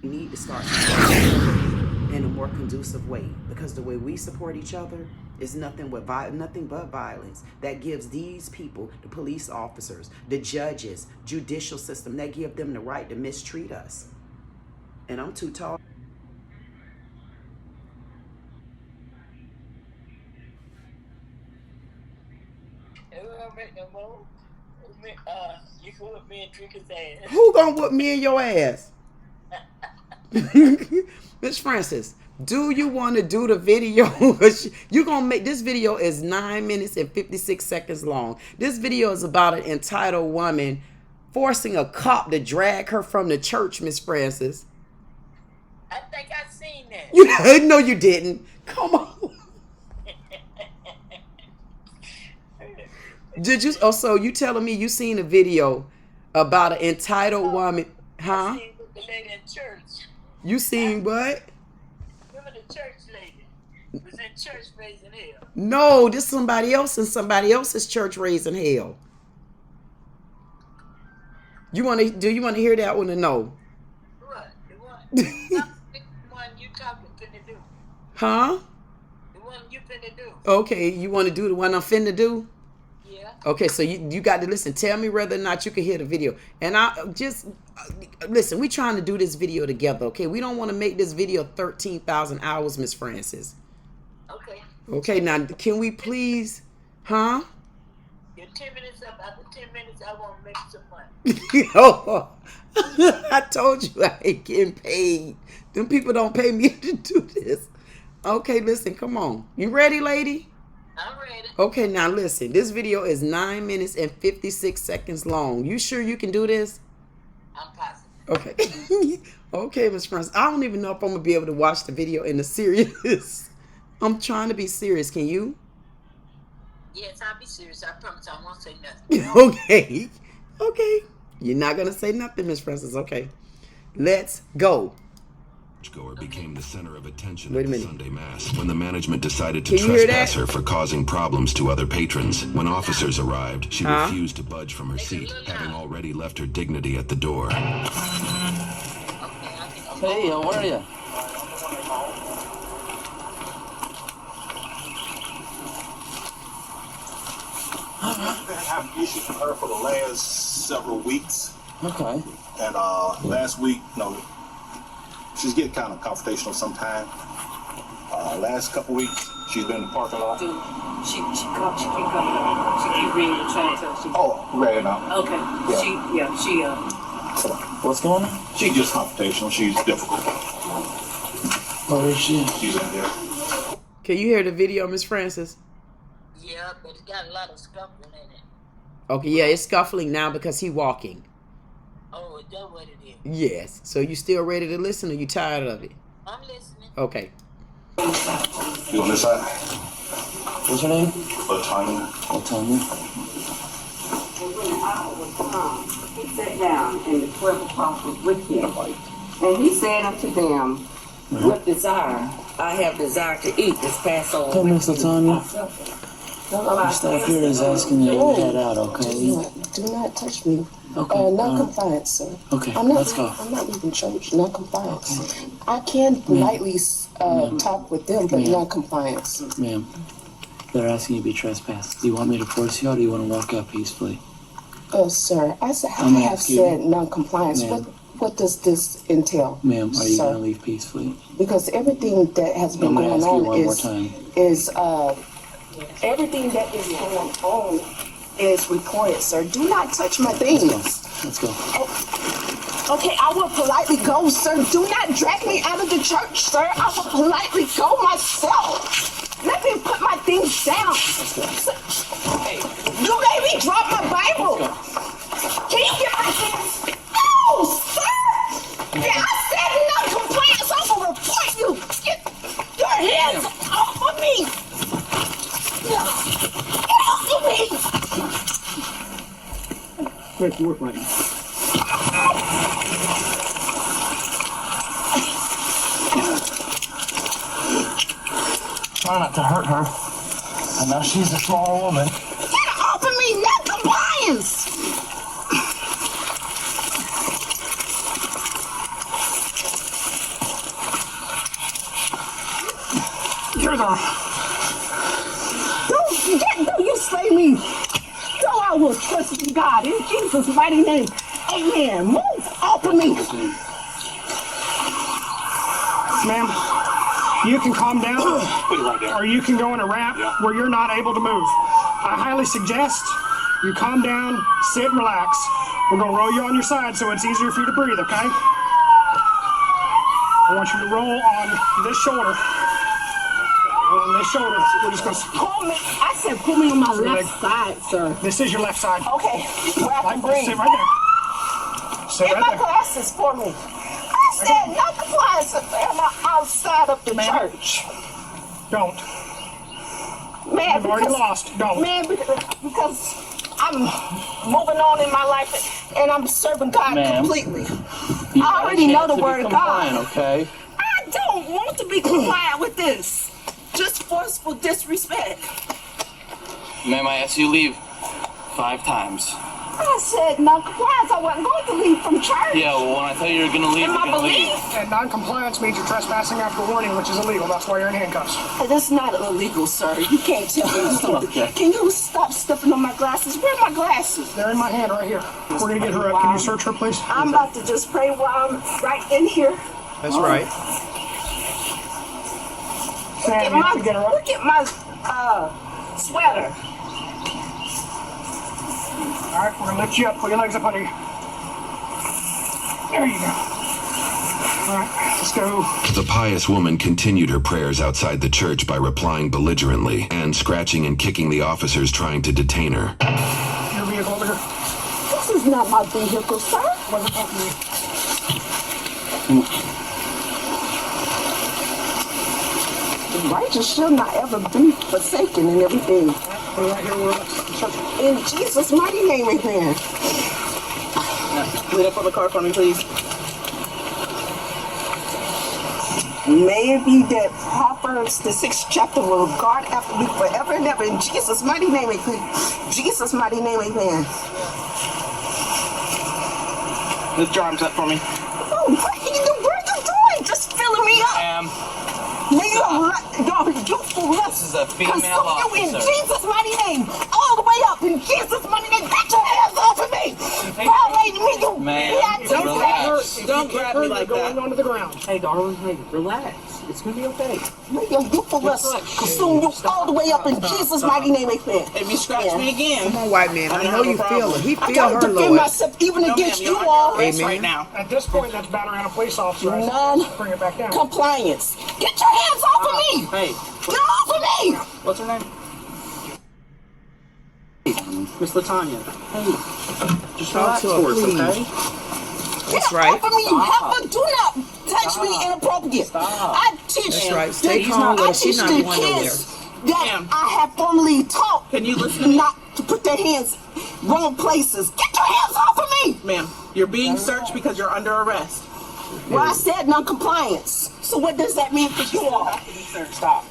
We need to start supporting each other in a more conducive way, because the way we support each other is nothing but violence that gives these people, the police officers, the judges, judicial system, that give them the right to mistreat us. And I'm too tall. You can whip me and drink his ass. Who gonna whip me in your ass? Miss Francis, do you want to do the video? You gonna make this video is 9 minutes and 56 seconds long. This video is about an entitled woman forcing a cop to drag her from the church, Miss Francis. I think I seen that. No, you didn't. Come on. Did you? Oh, so you telling me you seen a video about an entitled woman? Huh? I seen the lady in church. You seen what? Remember the church lady? Was in church raising hell. No, this is somebody else in somebody else's church raising hell. You want to? Do you want to hear that one or no? What? The one you talking finna do. Huh? The one you finna do. Okay, you want to do the one I'm finna do? Yeah. Okay, so you got to listen. Tell me whether or not you can hear the video. And I just listen. We trying to do this video together. Okay, we don't want to make this video 13,000 hours, Miss Francis. Okay. Okay, now can we please, huh? You're 10 minutes up. After 10 minutes, I want to make some money. Oh, I told you I ain't getting paid. Them people don't pay me to do this. Okay, listen, come on. You ready, lady? I'm ready. Okay, now listen. This video is 9 minutes and 56 seconds long. You sure you can do this? I'm positive. Okay. Okay, Miss Francis. I don't even know if I'm going to be able to watch the video in the serious. I'm trying to be serious. Can you? Yes, I'll be serious. I promise I won't say nothing. Okay. Okay. You're not going to say nothing, Miss Francis. Okay. Let's go. Goer became the center of attention Wait at a the minute. Sunday Mass when the management decided to Can you hear trespass that? her for causing problems to other patrons. When officers arrived, she refused to budge from her seat, having already left her dignity at the door. Hey, how are you? I've had issues with her for the last several weeks. Okay. And last week, she's getting kind of confrontational sometimes. Last couple weeks, she's been in the parking lot. She keep coming up. She keep ringing and trying to tell. Oh, right now. Okay. Yeah. She What's going on? She's just confrontational. She's difficult. Where is she? She's in there. Can you hear the video, Miss Francis? Yeah, but it's got a lot of scuffling in it. Okay, yeah, it's scuffling now because he walking. Oh, is that what it is? Yes. So you still ready to listen or you tired of it? I'm listening. Okay. You on this side? What's her name? Latanya. Latanya. He sat down and the 12 apostles with him. And he said unto them, with desire, I have desire to eat this Passover. Hey, Miss Latanya. Your staff here is asking you to head out, okay? Do not touch me. Okay. Non-compliance, sir. Okay, let's go. I'm not leaving church. Non-compliance. Okay. I can politely talk with them, but non-compliance. Ma'am, they're asking you to be trespassed. Do you want me to force you or do you want to walk out peacefully? Sir, I I'm have asking said non-compliance. Ma'am. What does this entail? Ma'am, are you sir? going to leave peacefully? Because everything that has been I'm going to going ask you on one more time. is everything that is going on is recorded, sir. Do not touch my things. Let's go. Okay, I will politely go, sir. Do not drag me out of the church, sir. I will politely go myself. Let me put my things down. Sir, you made me drop my Bible. Can you get my things? No, sir. Yeah, I said non-compliance. I will report you. Get your hands off of me. Get off of me. Great work right now. Try not to hurt her. I know she's a small woman. Get off of me, non-compliance. Don't you slay me. So I will trust in God in Jesus' mighty name. Amen. Move off of me. Ma'am, you can calm down, or you can go in a wrap where you're not able to move. I highly suggest you calm down, sit and relax. We're going to roll you on your side so it's easier for you to breathe, okay? I want you to roll on this shoulder. On this shoulder. We're just going to... I said put me on my left side, sir. This is your left side. Okay, where I can breathe. Sit right there. Sit Get right my there. glasses for me. I said no compliance am outside of the church. Don't. Man, You've already lost. Don't. Man, because I'm moving on in my life and I'm serving God completely. I already know the word of God. Okay. I don't want to be compliant with this. Just forceful disrespect. Ma'am, I asked you to leave 5 times. I said non-compliance. I wasn't going to leave from church. Yeah, well, when I tell you you're going to leave, In you're my going to leave. belief, And non-compliance means you're trespassing after warning, which is illegal. That's why you're in handcuffs. that's not illegal, sir. You can't tell me something. Okay. Can you stop stepping on my glasses? Where are my glasses? They're in my hand right here. We're going to get her up. Can you search her, please? I'm about to just pray while I'm right in here. That's right. Sam, you have to get her up. Look at my sweater. All right, we're going to lift you up. Put your legs up under you. There you go. All right, let's go. The pious woman continued her prayers outside the church by replying belligerently and scratching and kicking the officers trying to detain her. Your vehicle over here. This is not my vehicle, sir. Wasn't talking to you. The righteous shall not ever be forsaken and everything. Put it right here. We're searching. In Jesus' mighty name, amen. Lead up on the car for me, please. Maybe that Proverbs, the 6th chapter, will guard after me forever and ever. In Jesus' mighty name, amen. Jesus' mighty name, amen. Lift your arms up for me. Oh, what are you doing? Just filling me up. You This is a female consume you in officer. Jesus' mighty name. All the way up in Jesus' mighty name. Get your hands off of me. Violating me, you Man, don't relax. Don't grab me like that. Going onto the ground. Hey, darling, hey, relax. It's gonna be okay. May your youthful lust consume you all the way up in Jesus' mighty name, amen. If you scratch me again, Come on, white man. I know you feel it. He I feel gotta her, defend Lord. myself even against you all. Amen. right now. At this point, that's battering on a police officer. Bring it back down. Non-compliance. Get your hands off of me. Hey, Get off of me. what's her name? Miss LaTanya. Hey, just Talk relax to her, for us, please. okay? That's Get right. off of me, you heifer. Do not touch me inappropriate. Stop. I teach That's right. Stay the- calm, I Lord. She's teach not the going nowhere. kids that I have formerly taught Can you listen to me? not to put their hands wrong places. Get your hands off of me. Ma'am, you're being searched because you're under arrest. Well, I said non-compliance. So what does that mean for you all? Stop.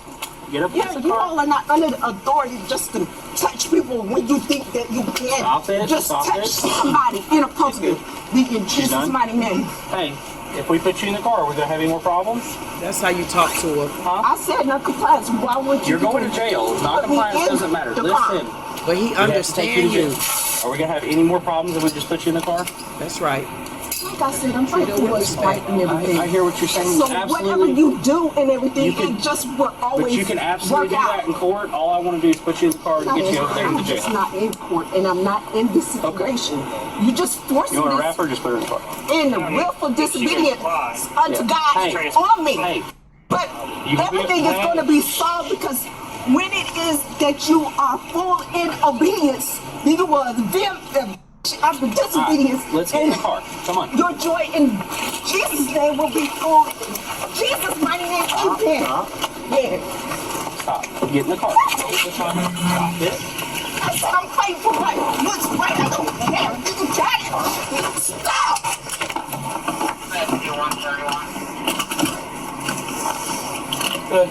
Get up against the You car. all are not under the authority just to touch people when you think that you can. Stop it, Just stop touch it. somebody inappropriately in Jesus' done? mighty name. Hey, if we put you in the car, are we gonna have any more problems? That's how you talk to her. I said non-compliance. Why would you? You're going to jail. Non-compliance doesn't matter. Listen. But he We have to take understands to you. jail. Are we gonna have any more problems if we just put you in the car? That's right. Like I said, I'm trying to do what's right and everything. I hear what you're saying. So whatever Absolutely. you do and everything, You can- it just will always But you can absolutely do work that out. in court. All I want to do is put you in the car and get you over there to I'm the just jail. not in court and I'm not in this situation. You just forcing You want a this rapper? Just put her in the car. in the willful disobedience unto God Hey. on me. Hey, But You can be- everything is hey. going to be solved because when it is that you are full in obedience, then you will them of the disobedience. let's get in the and car. Come on. Your joy in Jesus' name will be full. Jesus' mighty name, amen. Yeah. Stop. Get in the car. Stop it. I said I'm fighting for right. What's right? I don't care. You got it. Stop. Good.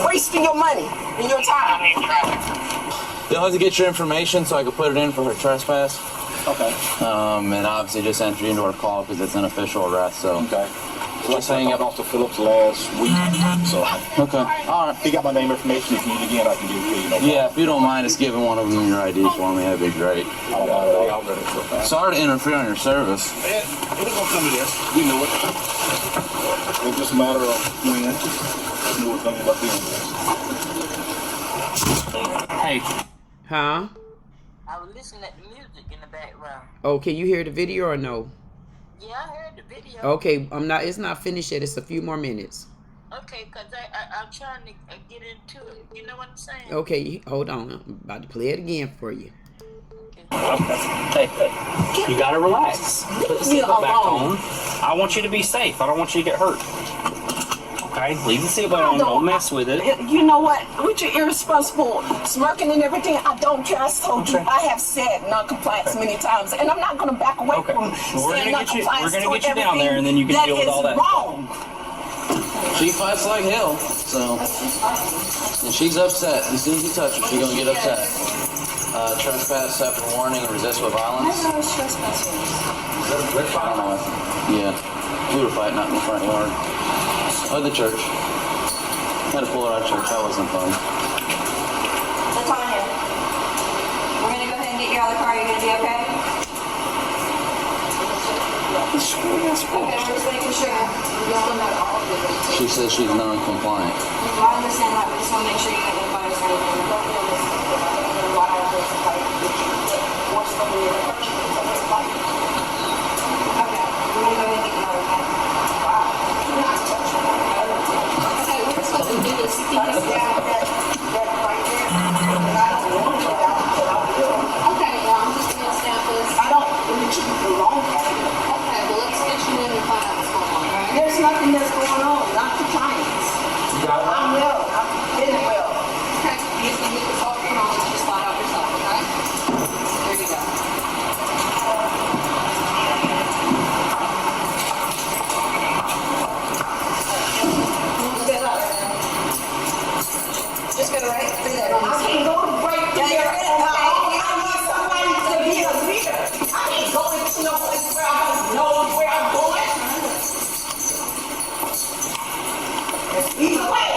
Wasting your money and your time. You'll have to get your information so I can put it in for her trespass. Okay. And obviously just enter into our call because it's an official arrest, so. Okay. Just hang up. off to Phillips last week. So, Okay. All right. he got my name information. If you need again, I can give it to you. No problem. Yeah, if you don't mind just giving one of them your ID for me, that'd be great. I don't mind at all. I'll let it go fast. Sorry to interfere on your service. It ain't gonna come to this. We know it. It's just a matter of when. You know what's gonna end up being. Hey. Huh? I was listening to the music in the background. Oh, can you hear the video or no? Yeah, I heard the video. Okay, it's not finished yet. It's a few more minutes. Okay, because I'm trying to get into it. You know what I'm saying? Okay, hold on. I'm about to play it again for you. Hey, you gotta relax. Put the seatbelt back on. I want you to be safe. I don't want you to get hurt. Okay, leave the seatbelt on. Don't mess with it. You know what? With your irresponsible smirking and everything, I don't care. I told you, I have said non-compliance many times, and I'm not going to back away from saying non-compliance. We're gonna get you down there, and then you can deal with all that. Wrong. She fights like hell, so. And she's upset. As soon as you touch her, she's gonna get upset. Trespass after warning and resist with violence. I was trespassing. I don't know. Yeah. We were fighting out in the front yard. Of the church. Had to pull her out of church. That wasn't fun. So Tanya, we're gonna go ahead and get you out of the car. You're gonna be okay? Okay, we're just making sure. She says she's non-compliant. Well, I understand that, but just want to make sure you get the fires or anything. Okay, we're gonna go ahead and get you out, okay? Okay, we're supposed to do this. Okay, well, I'm just gonna stamp this. I don't want you to belong. Okay, well, let's get you in and find out what's going on, all right? There's nothing that's going on, not compliance. I'm well. I'm feeling well. Okay, you can get this off your home and just slide out yourself, okay? There you go. Just go right through that. I can't go right there. I need somebody to be a leader. I can't go into no place where I don't know where I'm going. Either way.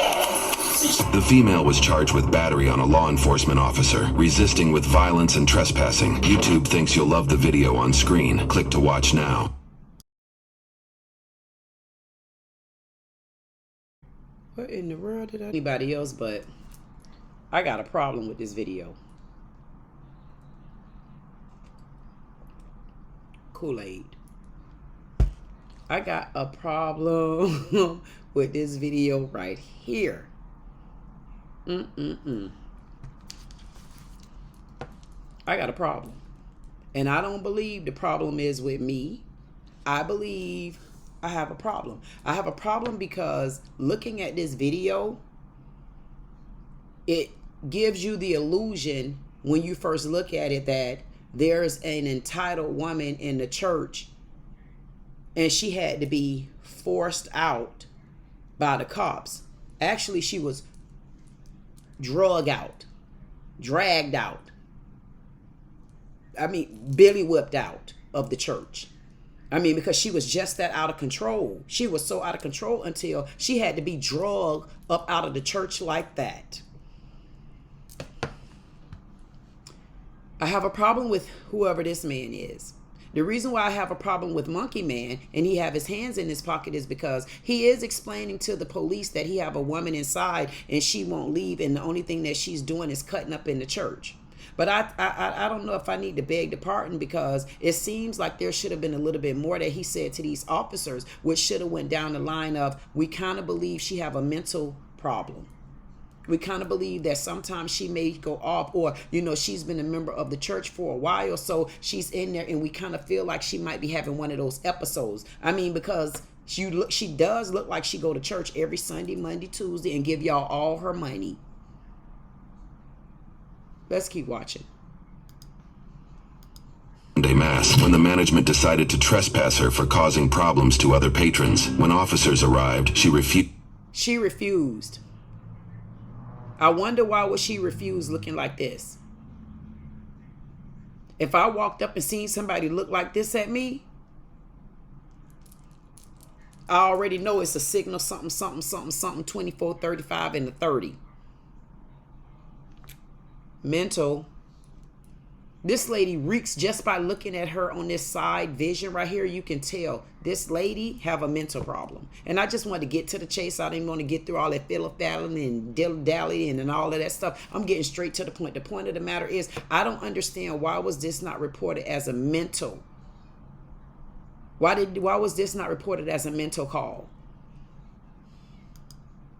The female was charged with battery on a law enforcement officer, resisting with violence and trespassing. YouTube thinks you'll love the video on screen. Click to watch now. What in the world did anybody else, but I got a problem with this video. Kool-Aid. I got a problem with this video right here. I got a problem. And I don't believe the problem is with me. I believe I have a problem. I have a problem because looking at this video, it gives you the illusion when you first look at it that there's an entitled woman in the church and she had to be forced out by the cops. Actually, she was dragged out. I mean, Billy whipped out of the church. I mean, because she was just that out of control. She was so out of control until she had to be dragged up out of the church like that. I have a problem with whoever this man is. The reason why I have a problem with Monkey Man and he have his hands in his pocket is because he is explaining to the police that he have a woman inside and she won't leave, and the only thing that she's doing is cutting up in the church. But I don't know if I need to beg the pardon, because it seems like there should have been a little bit more that he said to these officers, which should have went down the line of, we kind of believe she have a mental problem. We kind of believe that sometimes she may go off, or, you know, she's been a member of the church for a while, so she's in there and we kind of feel like she might be having one of those episodes. I mean, because she does look like she go to church every Sunday, Monday, Tuesday, and give y'all all her money. Let's keep watching. Sunday Mass, when the management decided to trespass her for causing problems to other patrons. When officers arrived, she refused. I wonder why would she refuse looking like this? If I walked up and seen somebody look like this at me, I already know it's a signal something, something, something, something, 24, 35, and the 30. Mental. This lady reeks just by looking at her on this side vision right here. You can tell this lady have a mental problem. And I just wanted to get to the chase. I didn't want to get through all that fiddle-faddling and dilly-dallying and all of that stuff. I'm getting straight to the point. The point of the matter is, I don't understand why was this not reported as a mental. Why was this not reported as a mental call?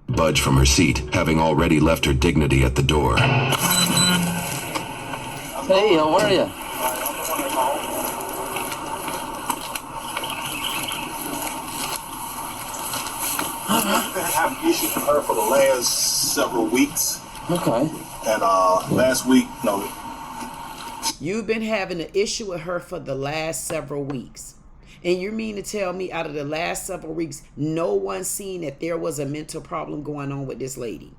Budge from her seat, having already left her dignity at the door. Hey, how are you? I've been having issues with her for the last several weeks. Okay. And last week, no. You've been having an issue with her for the last several weeks. And you mean to tell me out of the last several weeks, no one seen that there was a mental problem going on with this lady?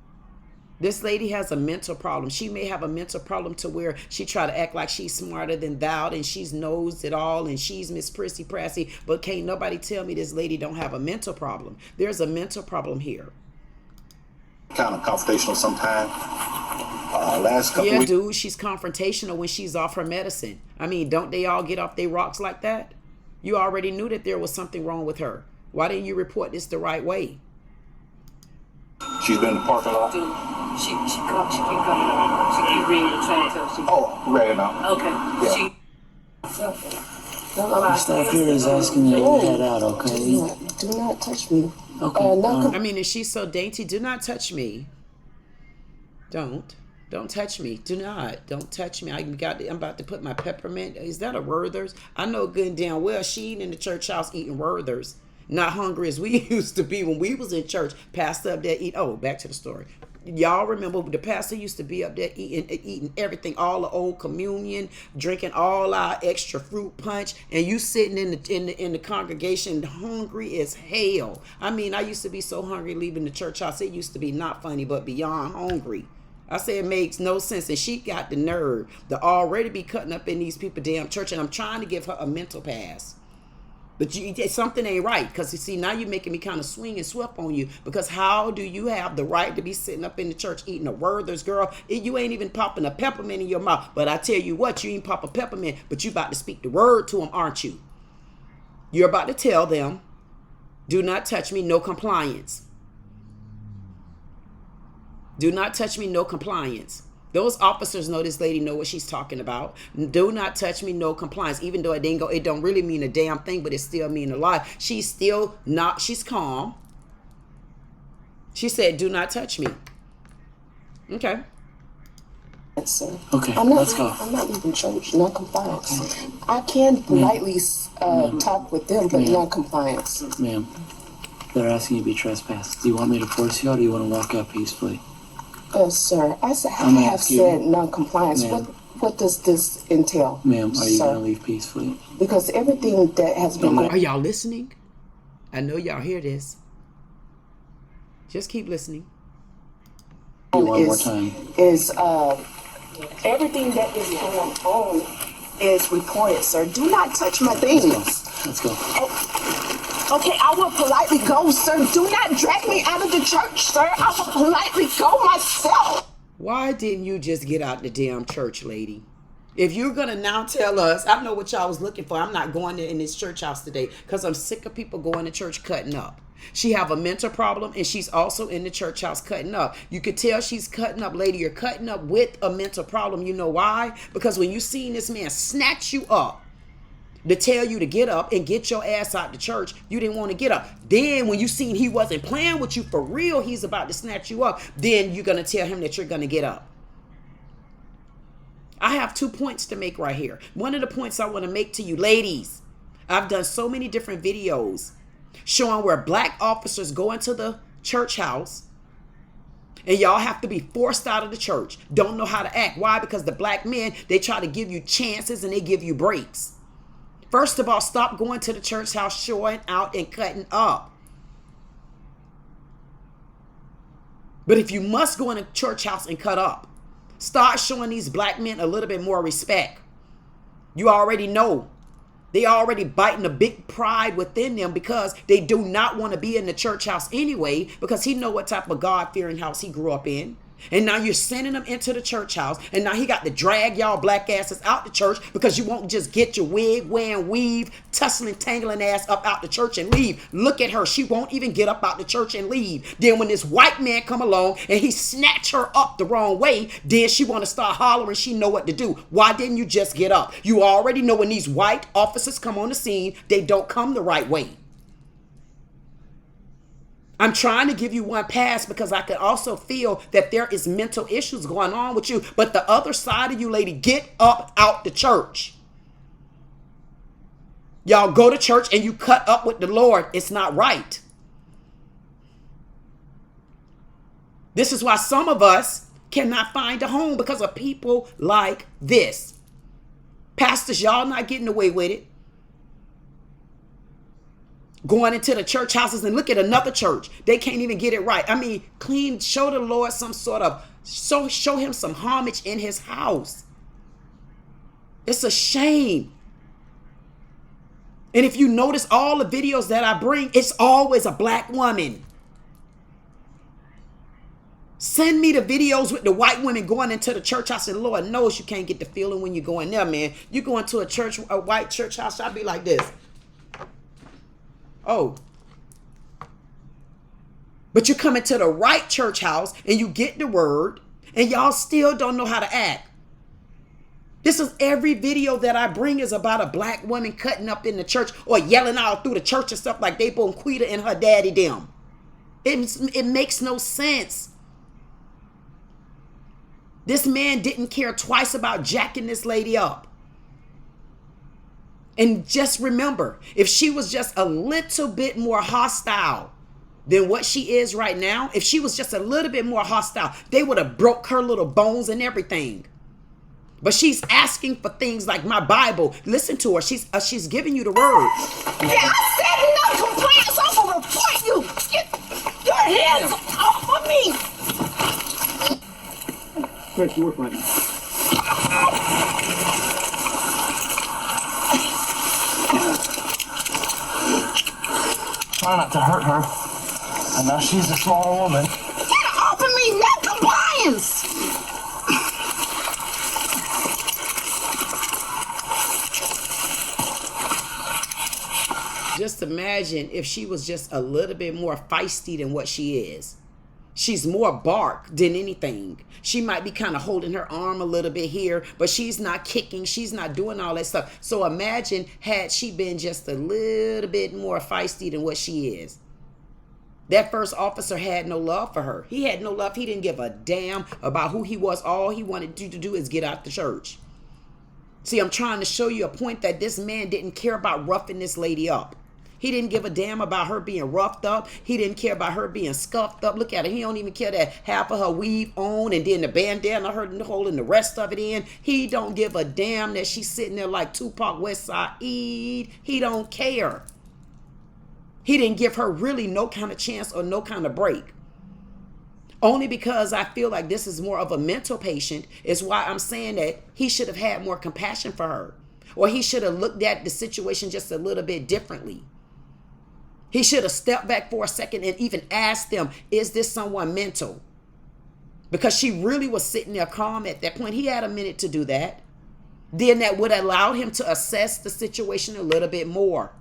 This lady has a mental problem. She may have a mental problem to where she try to act like she's smarter than thou and she's knows it all and she's Miss Prissy Prassy, but can't nobody tell me this lady don't have a mental problem. There's a mental problem here. Kind of confrontational sometimes. Last couple weeks. Dude, she's confrontational when she's off her medicine. I mean, don't they all get off their rocks like that? You already knew that there was something wrong with her. Why didn't you report this the right way? She's been in the parking lot. She keep coming up. She keep ringing and trying to tell she. Oh, ready now. Okay. Yeah. The staff here is asking you to head out, okay? Do not touch me. Okay. I mean, if she's so dainty, do not touch me. Don't touch me. Don't touch me. I'm about to put my peppermint. Is that a Werther's? I know good and damn well she ain't in the church house eating Werther's. Not hungry as we used to be when we was in church. Pastor up there eat. Oh, back to the story. Y'all remember the pastor used to be up there eating everything, all the old communion, drinking all our extra fruit punch, and you sitting in the congregation hungry as hell. I mean, I used to be so hungry leaving the church house. It used to be not funny, but beyond hungry. I say it makes no sense, and she got the nerve to already be cutting up in these people damn church, and I'm trying to give her a mental pass. But something ain't right, because you see, now you're making me kind of swing and swift on you, because how do you have the right to be sitting up in the church eating a Werther's, girl? You ain't even popping a peppermint in your mouth. But I tell you what, you ain't pop a peppermint, but you about to speak the word to them, aren't you? You're about to tell them, do not touch me, no compliance. Do not touch me, no compliance. Those officers know this lady know what she's talking about. Do not touch me, no compliance. Even though it don't really mean a damn thing, but it still mean a lot. She's still not, she's calm. She said, do not touch me. Okay. Yes, sir. Okay, let's go. I'm not leaving church, non-compliance. Okay. I can politely talk with them, but non-compliance. Ma'am, they're asking you to be trespassed. Do you want me to force you or do you want to walk out peacefully? Sir, I have said non-compliance. What does this entail? Ma'am, are you going to leave peacefully? Because everything that has been... Are y'all listening? I know y'all hear this. Just keep listening. One more time. Everything that is going on is reported, sir. Do not touch my things. Let's go. Okay, I will politely go, sir. Do not drag me out of the church, sir. I will politely go myself. Why didn't you just get out the damn church, lady? If you're going to now tell us, I know what y'all was looking for. I'm not going there in this church house today because I'm sick of people going to church cutting up. She have a mental problem and she's also in the church house cutting up. You could tell she's cutting up, lady. You're cutting up with a mental problem. You know why? Because when you seen this man snatch you up, to tell you to get up and get your ass out the church, you didn't want to get up. Then when you seen he wasn't playing with you for real, he's about to snatch you up, then you're going to tell him that you're going to get up. I have 2 points to make right here. One of the points I want to make to you, ladies, I've done so many different videos showing where black officers go into the church house and y'all have to be forced out of the church. Don't know how to act. Why? Because the black men, they try to give you chances and they give you breaks. First of all, stop going to the church house, showing out and cutting up. But if you must go in a church house and cut up, start showing these black men a little bit more respect. You already know They already biting a big pride within them because they do not want to be in the church house anyway, because he know what type of God-fearing house he grew up in. And now you're sending him into the church house, and now he got to drag y'all black asses out the church because you won't just get your wig wearing, weave, tussling, tangling ass up out the church and leave. Look at her. She won't even get up out the church and leave. Then when this white man come along and he snatch her up the wrong way, then she want to start hollering. She know what to do. Why didn't you just get up? You already know when these white officers come on the scene, they don't come the right way. I'm trying to give you one pass because I can also feel that there is mental issues going on with you. But the other side of you, lady, get up out the church. Y'all go to church and you cut up with the Lord. It's not right. This is why some of us cannot find a home, because of people like this. Pastors, y'all not getting away with it. Going into the church houses, and look at another church. They can't even get it right. I mean, clean, show the Lord some sort of, show him some homage in his house. It's a shame. And if you notice all the videos that I bring, it's always a black woman. Send me the videos with the white women going into the church house, and Lord knows you can't get the feeling when you go in there, man. You go into a white church house, I'll be like this. Oh. But you come into the right church house and you get the word, and y'all still don't know how to act. This is every video that I bring is about a black woman cutting up in the church or yelling out through the church and stuff like they Bonquita and her daddy them. It makes no sense. This man didn't care twice about jacking this lady up. And just remember, if she was just a little bit more hostile than what she is right now, if she was just a little bit more hostile, they would have broke her little bones and everything. But she's asking for things like my Bible. Listen to her. She's giving you the word. Yeah, I said enough complaints. I'm gonna report you. Get your hands off of me. Quick, work right now. Try not to hurt her. And now she's a small woman. Get off of me, no compliance. Just imagine if she was just a little bit more feisty than what she is. She's more bark than anything. She might be kind of holding her arm a little bit here, but she's not kicking. She's not doing all that stuff. So imagine had she been just a little bit more feisty than what she is. That first officer had no love for her. He had no love. He didn't give a damn about who he was. All he wanted you to do is get out the church. See, I'm trying to show you a point that this man didn't care about roughing this lady up. He didn't give a damn about her being roughed up. He didn't care about her being scuffed up. Look at her. He don't even care that half of her weave on and then the bandana her holding the rest of it in. He don't give a damn that she's sitting there like Tupac West Side. He don't care. He didn't give her really no kind of chance or no kind of break. Only because I feel like this is more of a mental patient is why I'm saying that he should have had more compassion for her. Or he should have looked at the situation just a little bit differently. He should have stepped back for a second and even asked them, is this someone mental? Because she really was sitting there calm at that point. He had a minute to do that. Then that would have allowed him to assess the situation a little bit more.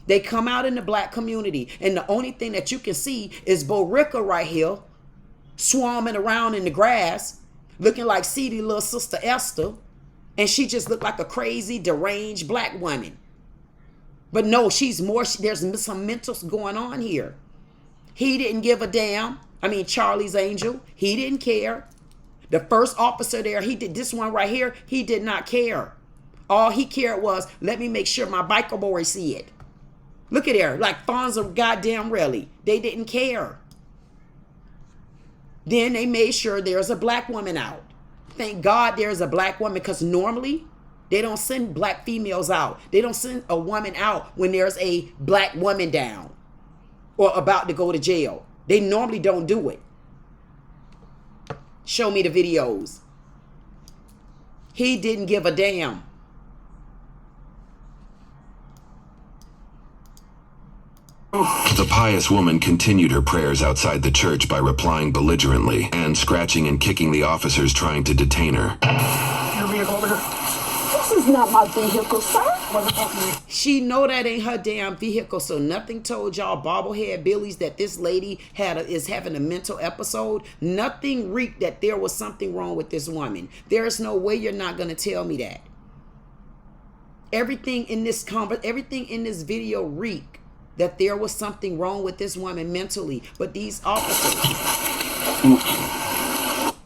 They come out in the black community, and the only thing that you can see is Borica right here, swarming around in the grass, looking like seedy little sister Esther, and she just looked like a crazy, deranged black woman. But no, she's more, there's some mentals going on here. He didn't give a damn. I mean, Charlie's Angel, he didn't care. The first officer there, he did this one right here, he did not care. All he cared was, let me make sure my biker boys see it. Look at her, like Fonzo goddamn really. They didn't care. Then they made sure there's a black woman out. Thank God there's a black woman, because normally they don't send black females out. They don't send a woman out when there's a black woman down or about to go to jail. They normally don't do it. Show me the videos. He didn't give a damn. The pious woman continued her prayers outside the church by replying belligerently and scratching and kicking the officers trying to detain her. Your vehicle over here. This is not my vehicle, sir. She know that ain't her damn vehicle, so nothing told y'all bobblehead Billies that this lady is having a mental episode. Nothing reeked that there was something wrong with this woman. There is no way you're not gonna tell me that. Everything in this video reeked that there was something wrong with this woman mentally, but these officers,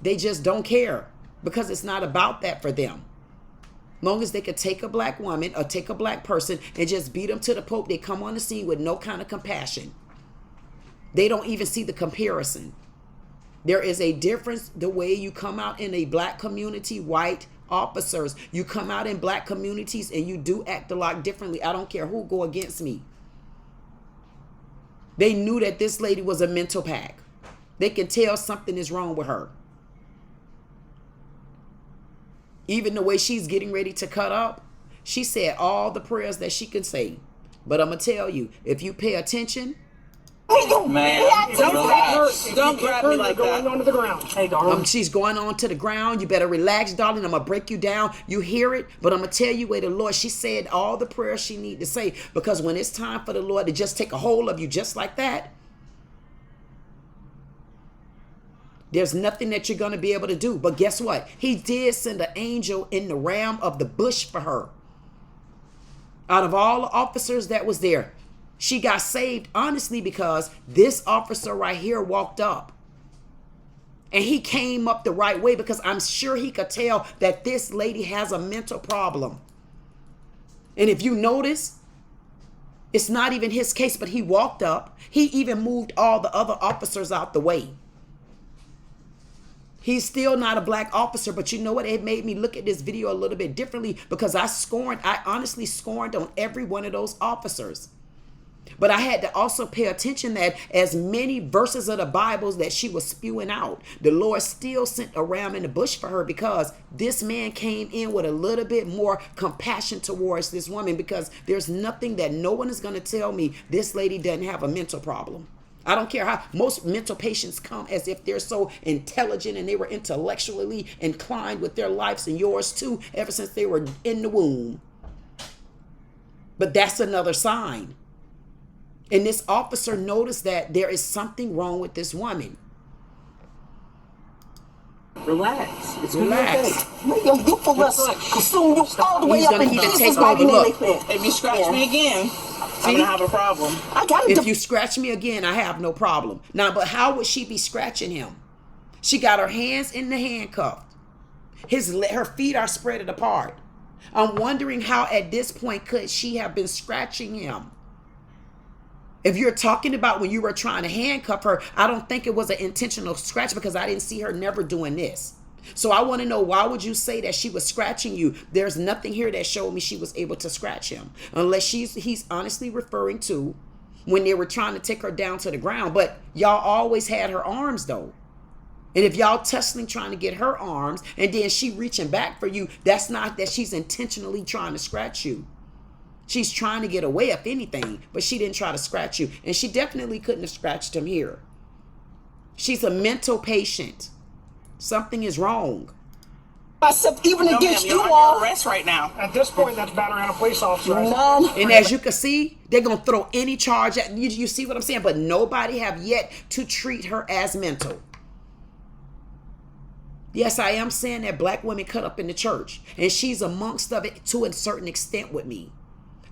they just don't care because it's not about that for them. Long as they could take a black woman or take a black person and just beat them to the Pope, they come on the scene with no kind of compassion. They don't even see the comparison. There is a difference the way you come out in a black community, white officers. You come out in black communities and you do act a lot differently. I don't care who go against me. They knew that this lady was a mental pack. They can tell something is wrong with her. Even the way she's getting ready to cut up, she said all the prayers that she could say. But I'm going to tell you, if you pay attention, Man, Don't grab me like Going that. onto the ground. Hey, darling. she's going on to the ground. You better relax, darling. I'm going to break you down. You hear it, but I'm going to tell you where the Lord, she said all the prayers she need to say, because when it's time for the Lord to just take a hold of you just like that, there's nothing that you're going to be able to do. But guess what? He did send an angel in the ram of the bush for her. Out of all the officers that was there, she got saved honestly because this officer right here walked up. And he came up the right way because I'm sure he could tell that this lady has a mental problem. And if you notice, it's not even his case, but he walked up. He even moved all the other officers out the way. He's still not a black officer, but you know what? It made me look at this video a little bit differently because I honestly scorned on every one of those officers. But I had to also pay attention that as many verses of the Bibles that she was spewing out, the Lord still sent a ram in the bush for her because this man came in with a little bit more compassion towards this woman, because there's nothing that no one is going to tell me this lady doesn't have a mental problem. I don't care how most mental patients come as if they're so intelligent and they were intellectually inclined with their lives, and yours too, ever since they were in the womb. But that's another sign. And this officer noticed that there is something wrong with this woman. Relax. It's Relax. Your youthfulness consume you all the way He's up gonna in even Jesus' take mighty over. name. Look, If you scratch me again, I'm gonna have a problem. I got if you scratch me again, I have no problem. Now, but how would she be scratching him? She got her hands in the handcuff. Her feet are spread apart. I'm wondering how at this point could she have been scratching him? If you're talking about when you were trying to handcuff her, I don't think it was an intentional scratch because I didn't see her never doing this. So I want to know, why would you say that she was scratching you? There's nothing here that showed me she was able to scratch him. Unless he's honestly referring to when they were trying to take her down to the ground. But y'all always had her arms though. And if y'all tussling trying to get her arms and then she reaching back for you, that's not that she's intentionally trying to scratch you. She's trying to get away, if anything, but she didn't try to scratch you. And she definitely couldn't have scratched him here. She's a mental patient. Something is wrong. myself even against you you're all. under arrest right now. At this point, that's battering on a police officer. None. And as you can see, they're going to throw any charge at you. You see what I'm saying? But nobody have yet to treat her as mental. Yes, I am saying that black women cut up in the church. And she's amongst of it to a certain extent with me.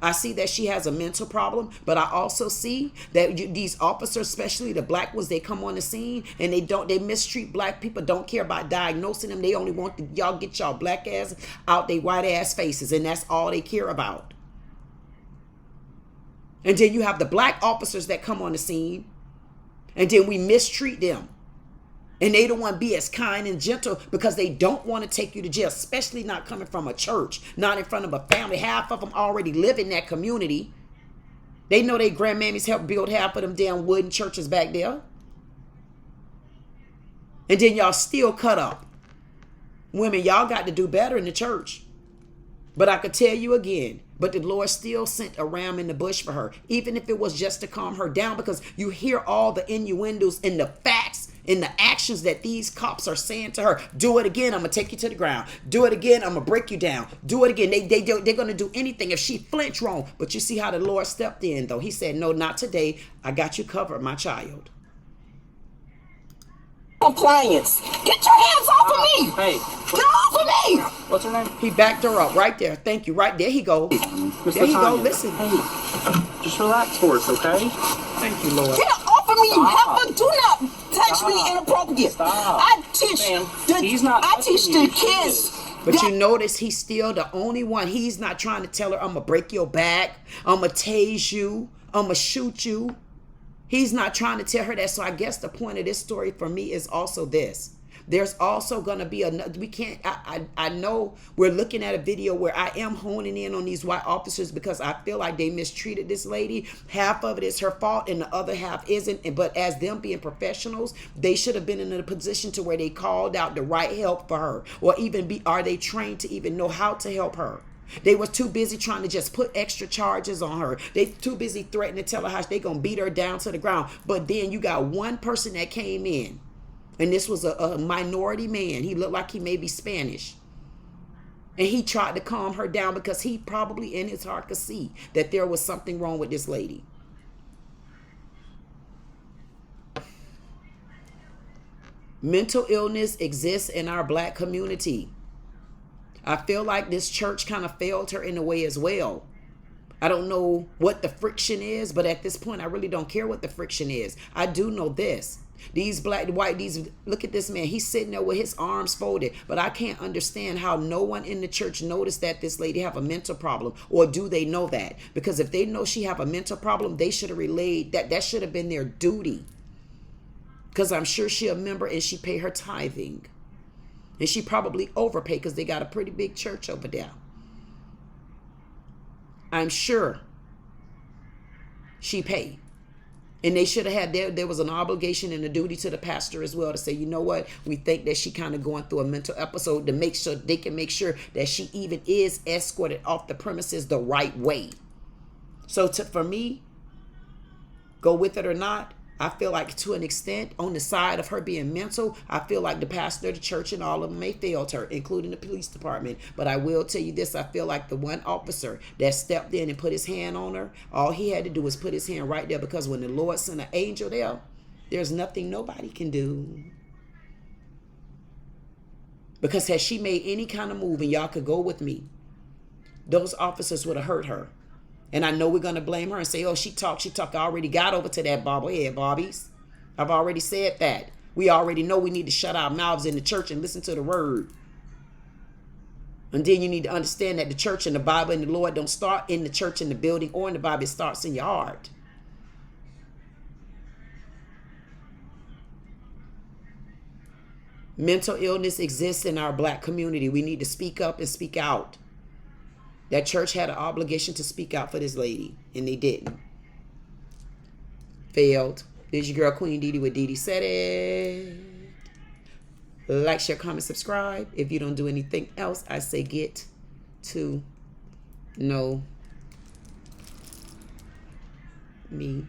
I see that she has a mental problem, but I also see that these officers, especially the black ones, they come on the scene and they mistreat black people, don't care about diagnosing them. They only want y'all get y'all black ass out they white ass faces, and that's all they care about. And then you have the black officers that come on the scene, and then we mistreat them. And they don't want to be as kind and gentle because they don't want to take you to jail, especially not coming from a church, not in front of a family. Half of them already live in that community. They know their grandmammies helped build half of them damn wooden churches back there. And then y'all still cut up. Women, y'all got to do better in the church. But I could tell you again, But the Lord still sent a ram in the bush for her, even if it was just to calm her down, because you hear all the innuendos and the facts and the actions that these cops are saying to her. Do it again, I'm going to take you to the ground. Do it again, I'm going to break you down. Do it again. They're going to do anything if she flinch wrong. But you see how the Lord stepped in, though. He said, no, not today. I got you covered, my child. Compliance. Get your hands off of me. Hey. Get off of me. What's her name? He backed her up right there. Thank you. Right there he goes. There he goes. Listen. Hey, just relax for us, okay? Thank you, Lord. Get off of me, you heifer. Do not touch me inappropriate. I teach the kids. But you notice he's still the only one. He's not trying to tell her, I'm going to break your back. I'm going to tase you. I'm going to shoot you. He's not trying to tell her that. So I guess the point of this story for me is also this. There's also going to be another, I know we're looking at a video where I am honing in on these white officers because I feel like they mistreated this lady. Half of it is her fault and the other half isn't. But as them being professionals, they should have been in a position to where they called out the right help for her, or even are they trained to even know how to help her? They was too busy trying to just put extra charges on her. They too busy threatening to tell her how they gonna beat her down to the ground. But then you got one person that came in, and this was a minority man. He looked like he may be Spanish. And he tried to calm her down because he probably in his heart could see that there was something wrong with this lady. Mental illness exists in our black community. I feel like this church kind of failed her in a way as well. I don't know what the friction is, but at this point, I really don't care what the friction is. I do know this. These black, white, look at this man. He's sitting there with his arms folded, but I can't understand how no one in the church noticed that this lady have a mental problem, or do they know that? Because if they know she have a mental problem, they should have relayed that. That should have been their duty. Because I'm sure she a member and she pay her tithing. And she probably overpaid because they got a pretty big church over there. I'm sure she paid. And they should have had, there was an obligation and a duty to the pastor as well to say, you know what, we think that she kind of going through a mental episode, to make sure they can make sure that she even is escorted off the premises the right way. So for me, go with it or not, I feel like to an extent, on the side of her being mental, I feel like the pastor, the church, and all of them may failed her, including the police department. But I will tell you this, I feel like the one officer that stepped in and put his hand on her, all he had to do was put his hand right there, because when the Lord sent an angel there, there's nothing nobody can do. Because had she made any kind of move, and y'all could go with me, those officers would have hurt her. And I know we're going to blame her and say, oh, she talked. I already got over to that bobblehead, Bobbies. I've already said that. We already know we need to shut our mouths in the church and listen to the word. And then you need to understand that the church and the Bible and the Lord don't start in the church, in the building, or in the Bible. It starts in your heart. Mental illness exists in our black community. We need to speak up and speak out. That church had an obligation to speak out for this lady, and they didn't. Failed. There's your girl, Queen Dee Dee with Dee Dee Said It. Like, share, comment, subscribe. If you don't do anything else, I say get to know me.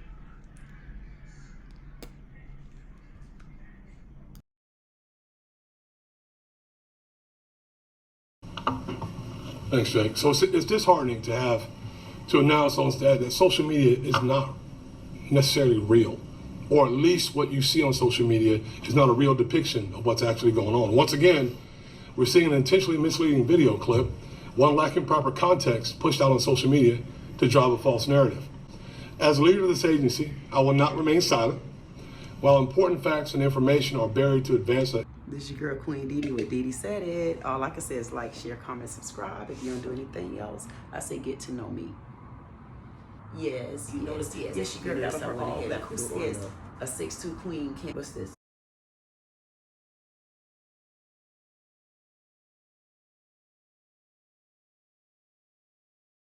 Thanks, Jake. So it's disheartening to announce on stage that social media is not necessarily real, or at least what you see on social media is not a real depiction of what's actually going on. Once again, we're seeing an intentionally misleading video clip, one lacking proper context, pushed out on social media to drive a false narrative. As leader of this agency, I will not remain silent while important facts and information are buried to advance it. This is your girl, Queen Dee Dee with Dee Dee Said It. All I can say is like, share, comment, subscribe. If you don't do anything else, I say get to know me. Yes, you notice, yes, your girl got a 6'2" queen. What's this?